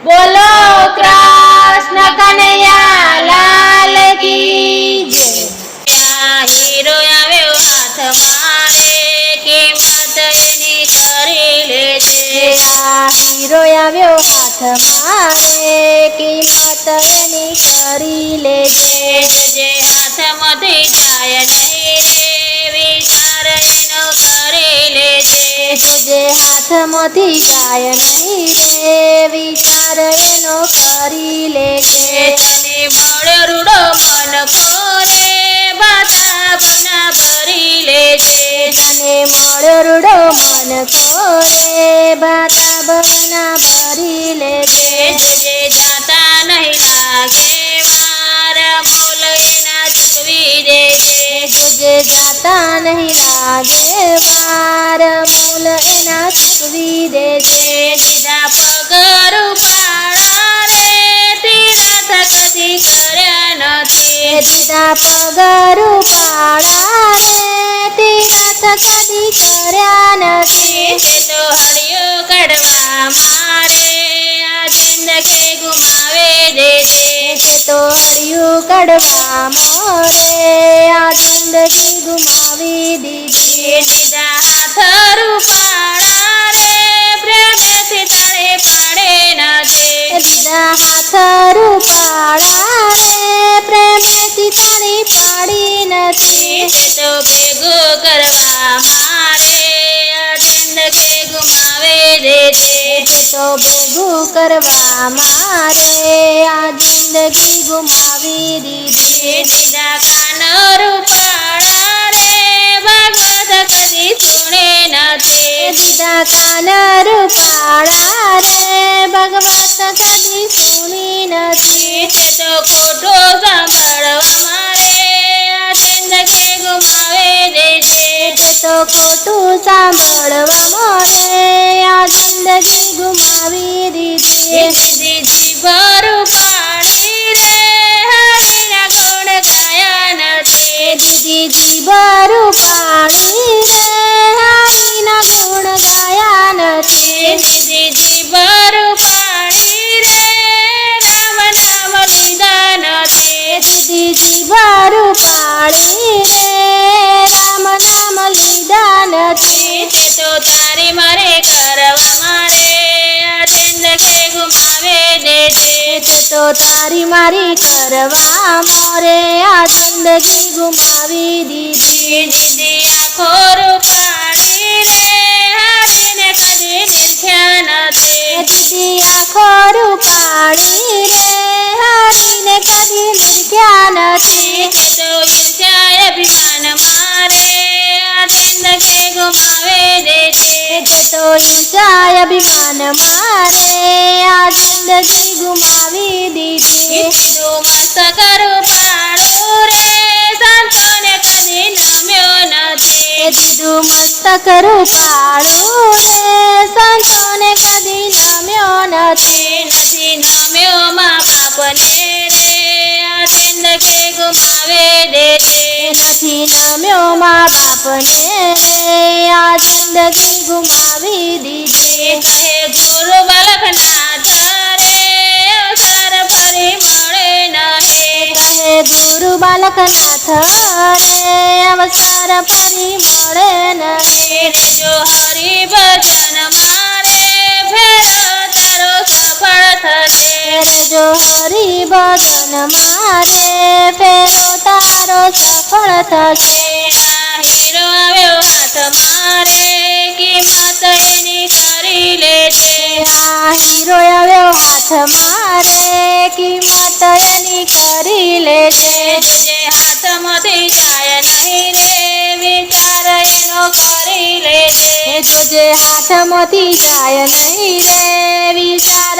બોલો કૃષ્ણ કનૈયા લાલ કી જય। હીરો આવ્યો હાથ મારે કિંમત એની કરી લેજે। આ હીરો આવ્યો હાથ મારે કિંમત એની કરી લેજે। જે હાથમાંથી જાય નહીં રે વિચાર એનો કરી લેજે। જોજે હાથમાંથી જાય નહીં રે વિચાર એનો કરી લેજે। તને મળ્યો રૂડો મન ખોરે બાધા બના ભરી લેજે। તને મળ્યો રૂડો મન ખોરે બાતા બના ભરી લેજે। જે જાતા નહીં લાગે મારા મોલ એના ચૂકવી દેજે। જોજે જાતા નહીં લાગે વાર મૂલ એના ચૂકવી દેજે। દીધા પગાર ઉપાડા રે તીરથ કદી કર્યા નથી। દીધા પગાર ઉપાડા રે તીરથ કદી કર્યા નથી। તે તો હળિયો કડવા મારે આ જિંદગી ગુમાવે દેજે। તે તો હરિયું કડવા મોરે આ જિંદગી ગુમાવી દીધી। દીધા હાથ રૂપાળા રે પ્રેમેથી તારે પાડે નથી। દીધા હાથ રૂપાળા રે પ્રેમેથી તારી પાડી નથી। તે તો ભેગું કરવા મારે આ જિંદગી ગુમાવે દેજે। તે તો ભેગું કરવા મારે આ જિંદગી ગુમાવી દીધી। દીધા કાન રૂપાળા રે ભાગવત કદી સુણે નથી। દીધા કાન રૂપાળા રે ભગવત કદી સુની નથી। તે તો ખોટું સાંભળવા મારે આ જિંદગી ગુમાવે દેજે। તે તો ખોટું સાંભળવા મોરે આ જિંદગી ગુમાવી દીધી। દીધી ભરું પાડી રે હરિના ગુણ ગાયા નથી। દીદી જીભરું પાણી રે હરિના ગુણ ગાયા નથી। દીધી ભરું પાડી રે રામ નામ લીધા નથી। દીદી જીભરું પાણી રે રામ નામ લીધા નથી। તે તો તારી મારે કરવા મારે આ જિંદગી ગુમાવે દેજે। તે તો તારી મારી કરવા મોરે આ જિંદગી ગુમાવી દીધી। દીદી આખો રૂપાળી રે હરીને કદી નિરખ્યા નથી। દીદી આખો રૂપાળી રે હરીને કદી નિરખ્યા નથી। તે તો ઈર્ષ્યા અભિમાન મારે આ જિંદગી ગુમાવે દેજે। તે તો ઈર્ષા અભિમાન મારે આ જિંદગી ગુમાવી દીધી। કીધું મસ્તક રૂપાળું રે સંતોને કદી નમ્યો નથી। દીધું મસ્તક રૂપાળું રે સંતોને કદી નમ્યો નથી। નથી નમ્યો મા બાપને રે આ જિંદગી ગુમાવે દેજે। નથી નમ્યો મા બાપને રે આ જિંદગી ગુમાવી દીધી। કહે ગુરુ બાલકનાથ રે અવસર ફરી મળે નહીં। કહે ગુરુ બાલકનાથ રે અવસર ફરી મળે નહીં। જો હરિ ભજન મારે ફેરો તારો સફળ થશે। જો હરિ ભજન મારે ફેરો તારો સફળ થશે। આ હીરો આવ્યો હાથ મારે કિંમત એની કરી લેજે। આ હીરો આવ્યો હાથ મારે કિંમત એની કરી લેજે। જે હાથમાંથી જાય નહીં રે વિચાર એનો કરી લેજે। જોજે હાથમાંથી જાય નહીં રે વિચાર